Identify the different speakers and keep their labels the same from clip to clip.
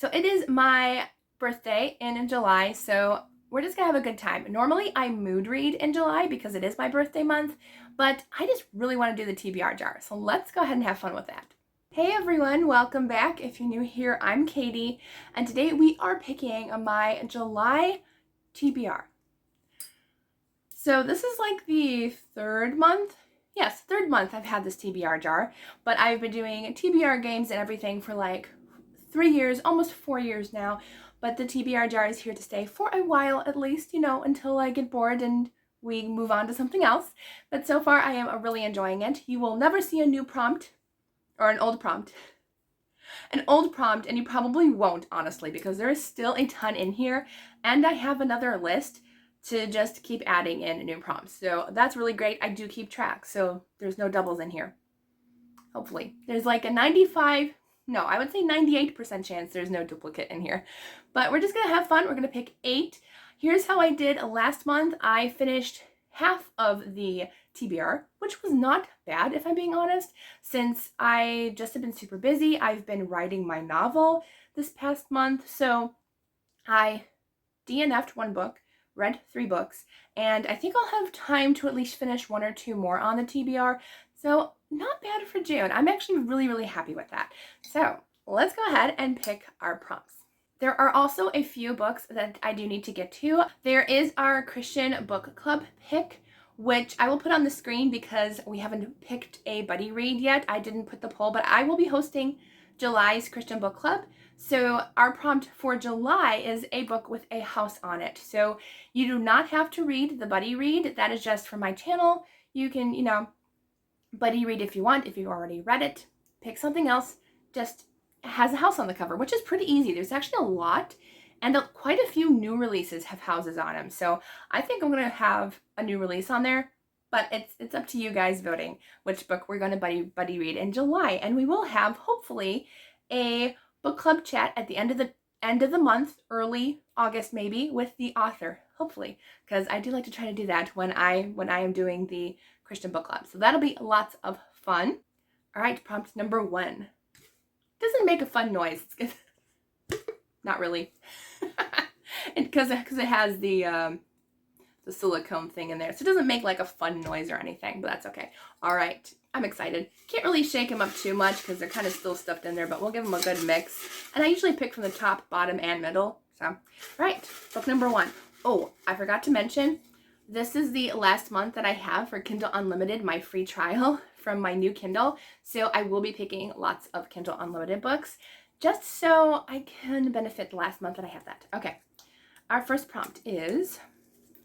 Speaker 1: So it is my birthday in July, so we're just gonna have a good time. Normally I mood read in July because it is my birthday month, but I just really want to do the TBR jar. So let's go ahead and have fun with that. Hey everyone, welcome back. If you're new here, I'm Katie, and today we are picking my July TBR. So this is like the third month. Yes, third month I've had this TBR jar, but I've been doing TBR games and everything for like 3 years, almost 4 years now. But the TBR jar is here to stay for a while at least, you know, until I get bored and we move on to something else. But so far I am really enjoying it. You will never see a new prompt or an old prompt. An old prompt, and you probably won't, honestly, because there is still a ton in here, and I have another list to just keep adding in new prompts. So that's really great. I do keep track, so there's no doubles in here. Hopefully. There's like a 95, no, I would say 98% chance there's no duplicate in here. But we're just gonna have fun. We're gonna pick 8. Here's how I did last month. I finished half of the TBR, which was not bad, if I'm being honest, since I just have been super busy. I've been writing my novel this past month, so I DNF'd 1 book, read 3 books, and I think I'll have time to at least finish 1 or 2 more on the TBR, so not bad for June. I'm actually really happy with that. So let's go ahead and pick our prompts. There are also a few books that I do need to get to. There is our Christian book club pick, which I will put on the screen because we haven't picked a buddy read yet. I didn't put the poll, but I will be hosting July's Christian book club. So our prompt for July is a book with a house on it. So you do not have to read the buddy read. That is just for my channel. You can, you know, buddy read if you want. If you've already read it, pick something else. Just has a house on the cover, which is pretty easy. There's actually a lot, and quite a few new releases have houses on them. So I think I'm gonna have a new release on there, but it's up to you guys voting which book we're gonna buddy read in July. And we will have hopefully a book club chat at the end of the month, early August maybe, with the author, hopefully, because I do like to try to do that when I am doing the Christian book club. So that'll be lots of fun. All right, prompt number 1. Doesn't make a fun noise. Not really. Because it has the silicone thing in there. So it doesn't make like a fun noise or anything, but that's okay. All right, I'm excited. Can't really shake them up too much because they're kind of still stuffed in there, but we'll give them a good mix. And I usually pick from the top, bottom, and middle. So, all right, book number 1. Oh, I forgot to mention, this is the last month that I have for Kindle Unlimited, my free trial from my new Kindle. So I will be picking lots of Kindle Unlimited books just so I can benefit the last month that I have that. Okay, our first prompt is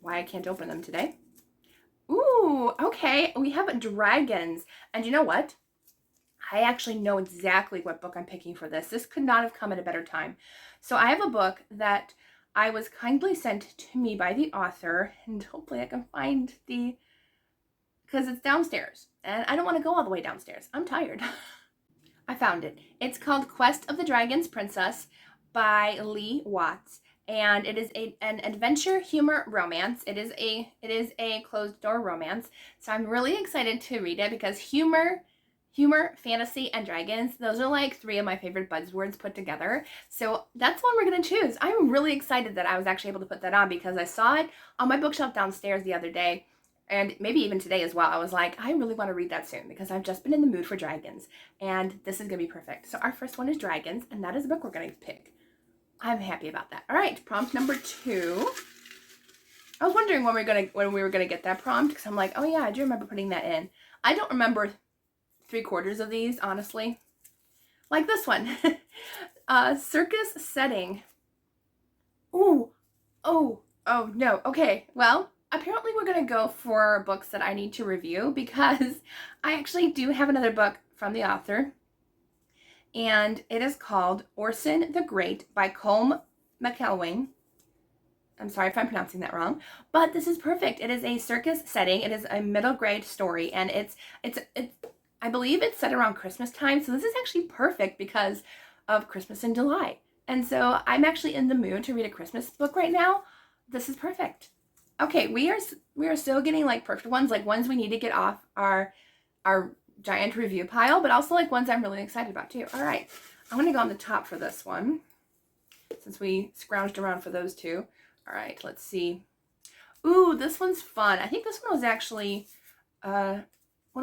Speaker 1: why I can't open them today. Ooh, okay, we have dragons. And you know what? I actually know exactly what book I'm picking for this. This could not have come at a better time. So I have a book that I was kindly sent to me by the author, and hopefully I can find because it's downstairs, and I don't want to go all the way downstairs. I'm tired. I found it. It's called Quest of the Dragon's Princess by Lee Watts, and it is an adventure humor romance. It is a closed door romance, so I'm really excited to read it because humor, fantasy, and dragons, those are like 3 of my favorite buzzwords put together. So that's one we're going to choose. I'm really excited that I was actually able to put that on because I saw it on my bookshelf downstairs the other day, and maybe even today as well. I was like, I really want to read that soon because I've just been in the mood for dragons, and this is going to be perfect. So our first one is dragons, and that is the book we're going to pick. I'm happy about that. All right, prompt number 2. I was wondering when we were gonna get that prompt because I'm like, oh yeah, I do remember putting that in. I don't remember 3/4 of these, honestly. Like this one. Circus Setting. Ooh. Oh no. Okay, well, apparently we're going to go for books that I need to review because I actually do have another book from the author. And it is called Orson the Great by Colm McElwain. I'm sorry if I'm pronouncing that wrong, but this is perfect. It is a circus setting. It is a middle grade story, and it's I believe it's set around Christmas time, so this is actually perfect because of Christmas in July. And so I'm actually in the mood to read a Christmas book right now. This is perfect. Okay, we are still getting like perfect ones, like ones we need to get off our giant review pile, but also like ones I'm really excited about too. All right, I'm gonna go on the top for this one. since we scrounged around for those two. All right, let's see. Ooh, this one's fun. I think this one was actually one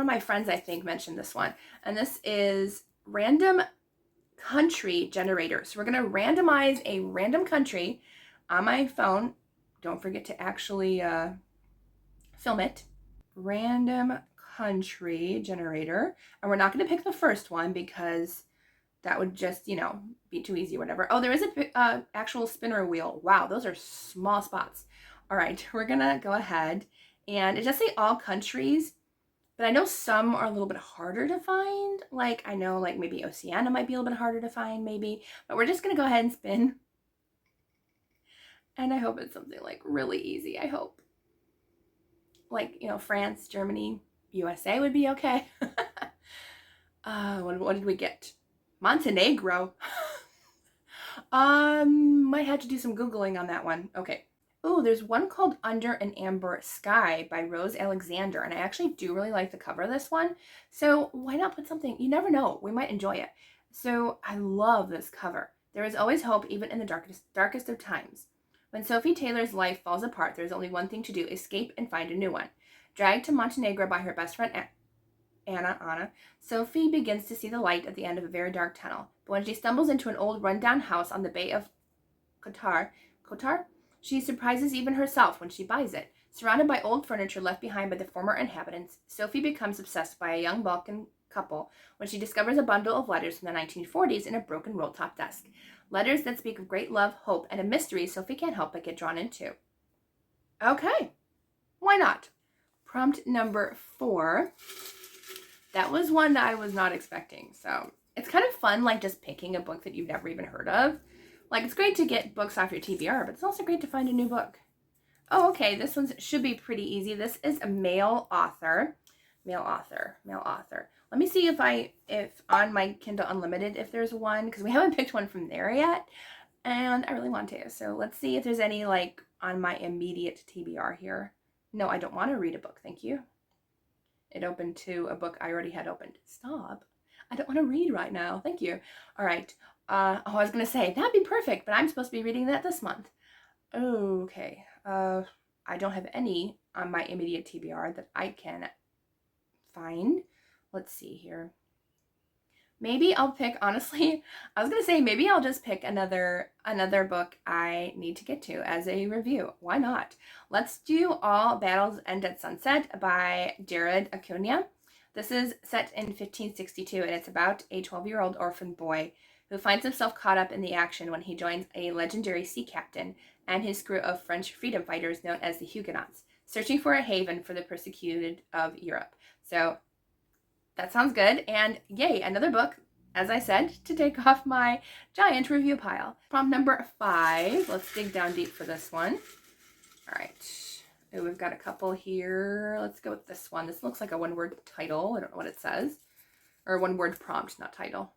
Speaker 1: of my friends, I think, mentioned this one. And this is random country generator. So we're going to randomize a random country on my phone. Don't forget to actually film it. Random country generator. And we're not going to pick the first one because that would just, be too easy or whatever. Oh, there is a actual spinner wheel. Wow, those are small spots. All right, we're going to go ahead. And it does say all countries, but I know some are a little bit harder to find. Like, I know, like, maybe Oceania might be a little bit harder to find, maybe. But we're just going to go ahead and spin. And I hope it's something, like, really easy, I hope. Like, France, Germany, USA would be okay. What did we get? Montenegro. Might have to do some Googling on that one. Okay. Oh, there's one called Under an Amber Sky by Rose Alexander, and I actually do really like the cover of this one. So why not put something? You never know. We might enjoy it. So I love this cover. There is always hope, even in the darkest of times. When Sophie Taylor's life falls apart, there is only one thing to do: escape and find a new one. Dragged to Montenegro by her best friend Anna, Sophie begins to see the light at the end of a very dark tunnel. But when she stumbles into an old rundown house on the Bay of Kotar, she surprises even herself when she buys it. Surrounded by old furniture left behind by the former inhabitants, Sophie becomes obsessed by a young Balkan couple when she discovers a bundle of letters from the 1940s in a broken roll-top desk. Letters that speak of great love, hope, and a mystery Sophie can't help but get drawn into. Okay, why not? Prompt number 4. That was one that I was not expecting. So it's kind of fun, like just picking a book that you've never even heard of. Like, it's great to get books off your TBR, but it's also great to find a new book. Oh, okay, this one should be pretty easy. This is a male author. Let me see if on my Kindle Unlimited, if there's one, because we haven't picked one from there yet, and I really want to. So let's see if there's any, like, on my immediate TBR here. No, I don't want to read a book, thank you. It opened to a book I already had opened. Stop. I don't want to read right now. Thank you. All right. I was going to say, that'd be perfect, but I'm supposed to be reading that this month. Okay. I don't have any on my immediate TBR that I can find. Let's see here. Maybe I'll pick, honestly, I was going to say, maybe I'll just pick another book I need to get to as a review. Why not? Let's do All Battles End at Sunset by Jared Acuna. This is set in 1562, and it's about a 12-year-old orphan boy who finds himself caught up in the action when he joins a legendary sea captain and his crew of French freedom fighters known as the Huguenots, searching for a haven for the persecuted of Europe. So that sounds good, and yay, another book, as I said, to take off my giant review pile. Prompt number 5. Let's dig down deep for this one. All right. Ooh, we've got a couple here. Let's go with this one. This looks like a one-word title. I don't know what it says. Or one-word prompt, not title.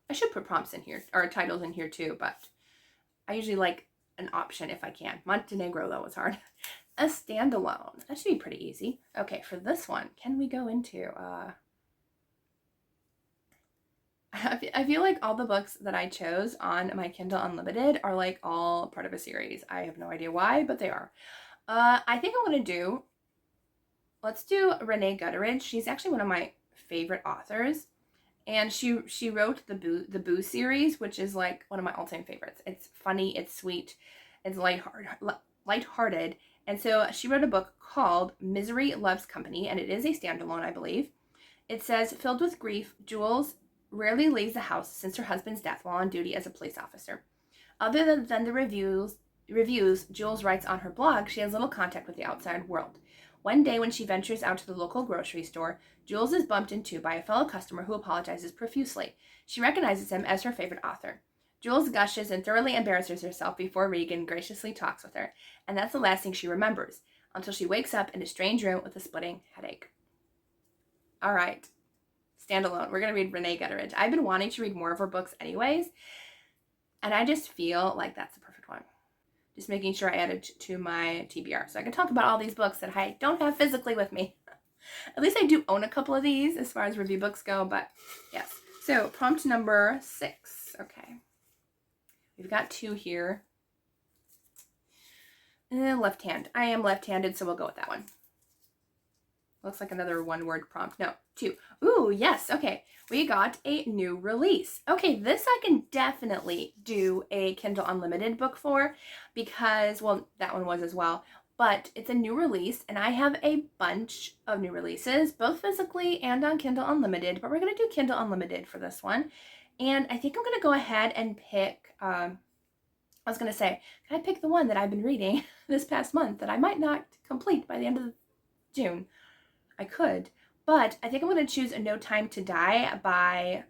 Speaker 1: I should put prompts in here, or titles in here too, but I usually like an option if I can. Montenegro, though, was hard. A Standalone. That should be pretty easy. Okay, for this one, can we go into... I feel like all the books that I chose on my Kindle Unlimited are like all part of a series. I have no idea why, but they are. I think I'm going to do... Let's do Renee Gutteridge. She's actually one of my favorite authors. And she wrote the Boo series, which is like one of my all-time favorites. It's funny, it's sweet, it's lighthearted. And so she wrote a book called Misery Loves Company, and it is a standalone, I believe. It says, filled with grief, Jules rarely leaves the house since her husband's death while on duty as a police officer. Other than the reviews Jules writes on her blog, she has little contact with the outside world. One day when she ventures out to the local grocery store, Jules is bumped into by a fellow customer who apologizes profusely. She recognizes him as her favorite author. Jules gushes and thoroughly embarrasses herself before Regan graciously talks with her, and that's the last thing she remembers, until she wakes up in a strange room with a splitting headache. All right, Standalone. We're going to read Renee Gutteridge. I've been wanting to read more of her books anyways, and I just feel like that's the perfect one. Just making sure I add it to my TBR so I can talk about all these books that I don't have physically with me. At least I do own a couple of these as far as review books go, but yes. So prompt number 6. Okay. We've got 2 here. Left hand. I am left-handed, so we'll go with that one. Looks like another 1-word prompt. No, 2. Ooh, yes. Okay. We got a new release. Okay, this I can definitely do a Kindle Unlimited book for because, well, that one was as well. But it's a new release, and I have a bunch of new releases, both physically and on Kindle Unlimited. But we're going to do Kindle Unlimited for this one. And I think I'm going to go ahead and pick, I was going to say, can I pick the one that I've been reading this past month that I might not complete by the end of June? I could, but I think I'm going to choose A No Time to Die by,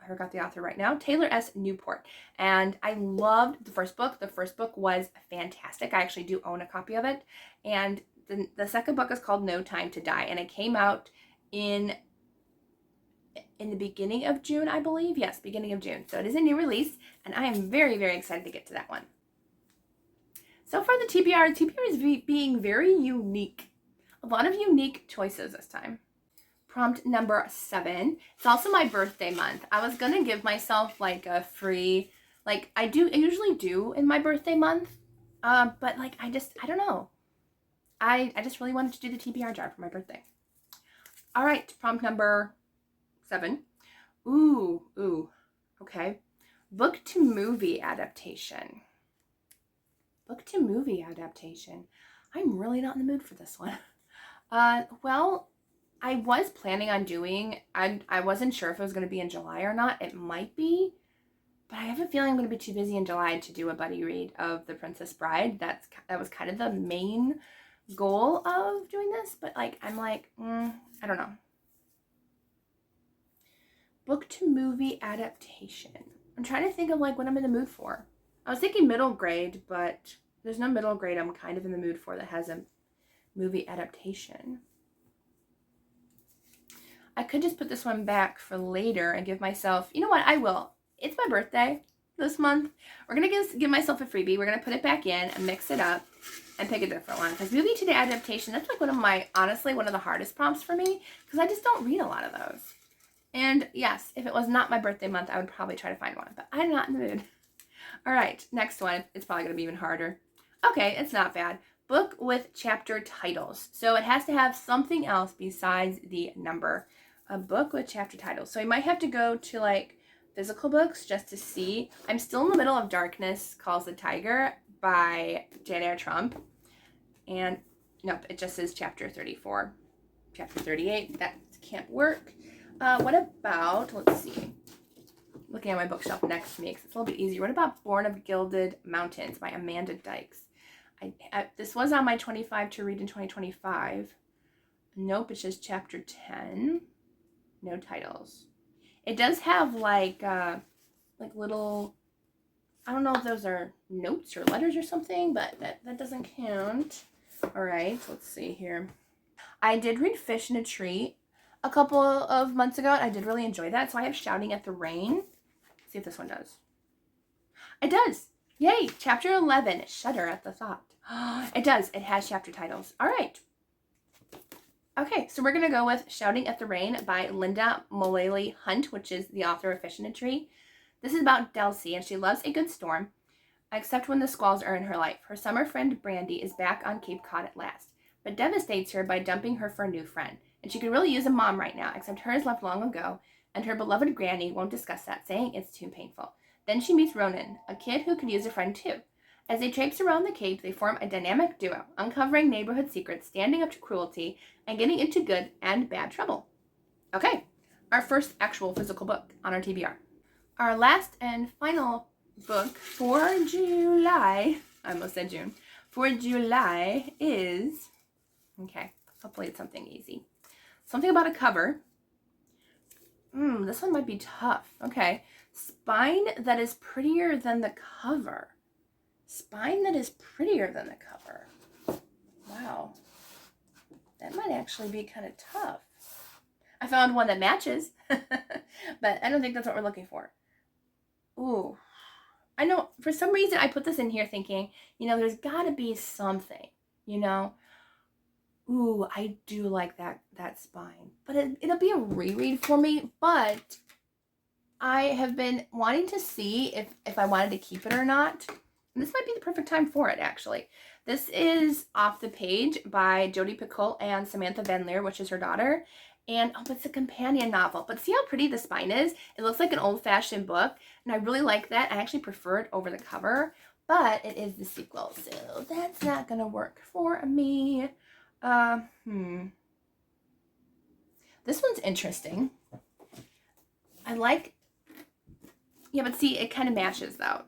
Speaker 1: I forgot the author right now, Taylor S. Newport. And I loved the first book. The first book was fantastic. I actually do own a copy of it. And the second book is called No Time to Die. And it came out in the beginning of June, I believe. Yes, beginning of June. So it is a new release. And I am very, very excited to get to that one. So far the TBR is being very unique. A lot of unique choices this time. Prompt number 7. It's also my birthday month. I was going to give myself like a free, like I usually do in my birthday month. But like, I don't know. I just really wanted to do the TBR jar for my birthday. All right. Prompt number 7. Ooh. Okay. Book to movie adaptation. Book to movie adaptation. I'm really not in the mood for this one. Well, I was planning on doing, I wasn't sure if it was going to be in July or not. It might be, but I have a feeling I'm going to be too busy in July to do a buddy read of The Princess Bride. That was kind of the main goal of doing this, but like, I'm like, I don't know. Book to movie adaptation. I'm trying to think of like what I'm in the mood for. I was thinking middle grade, but there's no middle grade I'm kind of in the mood for that has a movie adaptation. I could just put this one back for later and give myself, you know what, I will. It's my birthday this month. We're going to give myself a freebie. We're going to put it back in and mix it up and pick a different one. Because movie to the adaptation, that's like honestly, one of the hardest prompts for me because I just don't read a lot of those. And yes, if it was not my birthday month, I would probably try to find one, but I'm not in the mood. All right, next one. It's probably going to be even harder. Okay, it's not bad. Book with chapter titles. So it has to have something else besides the number. A book with chapter titles. So I might have to go to like physical books just to see. I'm still in the middle of Darkness Calls the Tiger by Jane Eyre Trump. And nope, it just says chapter 34. Chapter 38, that can't work. What about, let's see. Looking at my bookshelf next to me because it's a little bit easier. What about Born of Gilded Mountains by Amanda Dykes? This was on my 25 to read in 2025. Nope, it's just chapter 10. No titles. It does have like little, I don't know if those are notes or letters or something, but that doesn't count. All right, let's see here. I did read Fish in a Tree a couple of months ago. I did really enjoy that. So I have Shouting at the Rain. Let's see if this one does. It does. Yay. Chapter 11. Shudder at the thought. It does. It has chapter titles. All right. Okay, so we're going to go with Shouting at the Rain by Linda Mullally Hunt, which is the author of Fish in a Tree. This is about Delcy, and she loves a good storm, except when the squalls are in her life. Her summer friend Brandy is back on Cape Cod at last, but devastates her by dumping her for a new friend. And she could really use a mom right now, except hers left long ago, and her beloved granny won't discuss that, saying it's too painful. Then she meets Ronan, a kid who could use a friend too. As they traipse around the Cape, they form a dynamic duo, uncovering neighborhood secrets, standing up to cruelty, and getting into good and bad trouble. Okay, our first actual physical book on our TBR. Our last and final book for July, I almost said June, for July is, okay, hopefully it's something easy. Something about a cover. This one might be tough. Okay, Spine That is Prettier Than the Cover. Spine That is Prettier Than the Cover. Wow. That might actually be kind of tough. I found one that matches, but I don't think that's what we're looking for. Ooh. I know, for some reason, I put this in here thinking, there's got to be something, Ooh, I do like that spine. But it'll be a reread for me, but I have been wanting to see if I wanted to keep it or not. And this might be the perfect time for it, actually. This is Off the Page by Jodi Picoult and Samantha Van Leer, which is her daughter. And, oh, it's a companion novel. But see how pretty the spine is? It looks like an old-fashioned book, and I really like that. I actually prefer it over the cover, but it is the sequel, so that's not going to work for me. This one's interesting. I like... Yeah, but see, it kind of matches, though.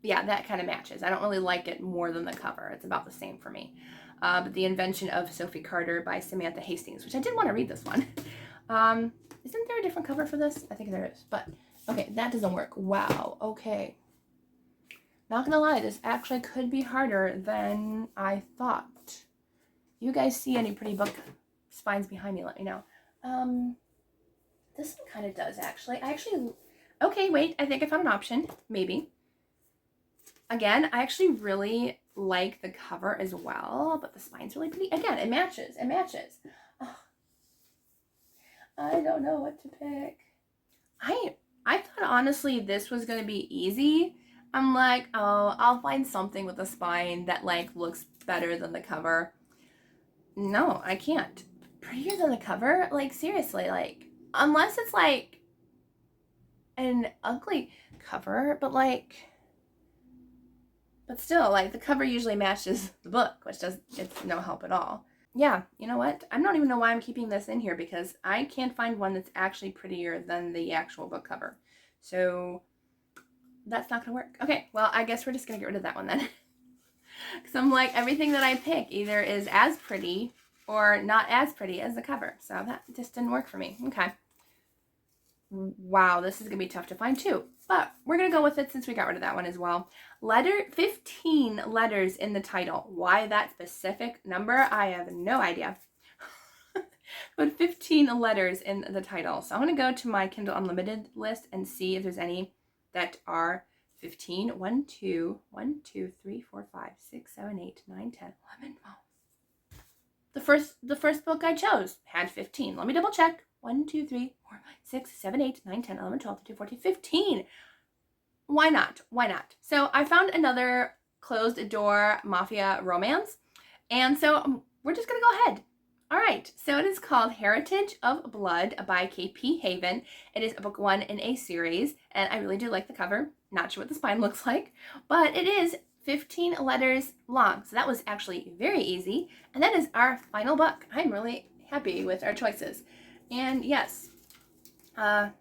Speaker 1: Yeah, that kind of matches. I don't really like it more than the cover. It's about the same for me. But The Invention of Sophie Carter by Samantha Hastings, which I did want to read this one. Isn't there a different cover for this? I think there is. But, okay, that doesn't work. Wow, okay. Not gonna lie, this actually could be harder than I thought. You guys see any pretty book spines behind me, let me know. This one kind of does, actually. Okay, wait, I think I found an option. Maybe. Again, I actually really like the cover as well, but the spine's really pretty. Again, it matches. It matches. Oh, I don't know what to pick. I thought, honestly, this was going to be easy. I'm like, oh, I'll find something with a spine that, like, looks better than the cover. No, I can't. Prettier than the cover? Like, seriously, like, unless it's, like, an ugly cover, but, like... But still, like, the cover usually matches the book, which it's no help at all. Yeah, you know what? I don't even know why I'm keeping this in here, because I can't find one that's actually prettier than the actual book cover. So, that's not gonna work. Okay, well, I guess we're just gonna get rid of that one then. Because I'm like, everything that I pick either is as pretty or not as pretty as the cover. So that just didn't work for me. Okay. Wow, this is gonna be tough to find too. But we're going to go with it since we got rid of that one as well. 15 letters in the title. Why that specific number? I have no idea. But 15 letters in the title. So I'm going to go to my Kindle Unlimited list and see if there's any that are 15. 1, 2, 3, 4, 5, 6, 7, 8, 9, 10, 11, 12. The first book I chose had 15. Let me double check. 1, 2, 3, 4, 5, 6, 7, 8, 9, 10, 11, 12, 13, 14, 15. Why not? Why not? So I found another closed door mafia romance. And so we're just going to go ahead. All right. So it is called Heritage of Blood by K.P. Haven. It is book 1 in a series. And I really do like the cover. Not sure what the spine looks like. But it is 15 letters long. So that was actually very easy. And that is our final book. I'm really happy with our choices. And yes, I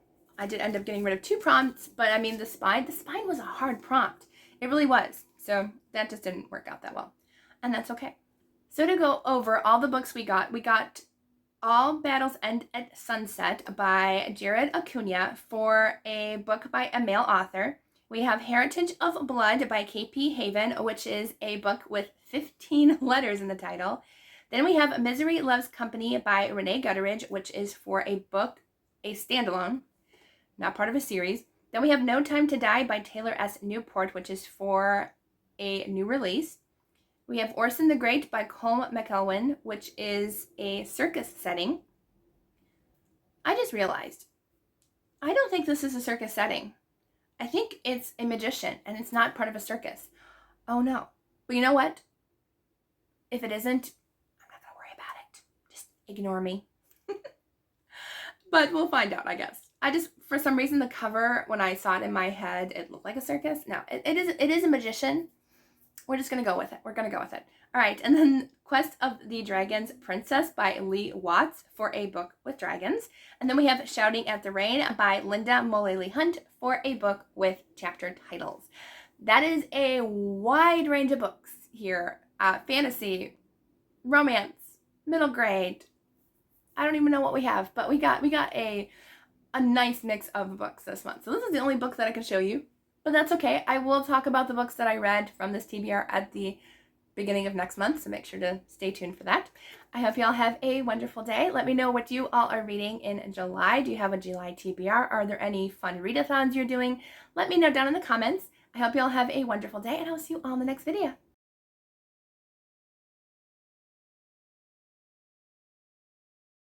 Speaker 1: did end up getting rid of 2 prompts, but I mean the spine was a hard prompt. It really was. So that just didn't work out that well. And that's okay. So to go over all the books we got All Battles End at Sunset by Jared Acuna for a book by a male author. We have Heritage of Blood by K.P. Haven, which is a book with 15 letters in the title. Then we have Misery Loves Company by Renee Gutteridge, which is for a book, a standalone, not part of a series. Then we have No Time to Die by Taylor S. Newport, which is for a new release. We have Orson the Great by Colm McElwain, which is a circus setting. I just realized, I don't think this is a circus setting. I think it's a magician, and it's not part of a circus. Oh no. But you know what? If it isn't, ignore me. But we'll find out, I guess. For some reason, the cover, when I saw it in my head, it looked like a circus. No, it is a magician. We're just going to go with it. We're going to go with it. All right, and then Quest of the Dragon's Princess by Lee Watts for a book with dragons. And then we have Shouting at the Rain by Linda Mullally Hunt for a book with chapter titles. That is a wide range of books here. Fantasy, romance, middle grade. I don't even know what we have, but we got a nice mix of books this month. So this is the only book that I can show you, but that's okay. I will talk about the books that I read from this TBR at the beginning of next month, so make sure to stay tuned for that. I hope y'all have a wonderful day. Let me know what you all are reading in July. Do you have a July TBR? Are there any fun readathons you're doing? Let me know down in the comments. I hope y'all have a wonderful day, and I'll see you all in the next video.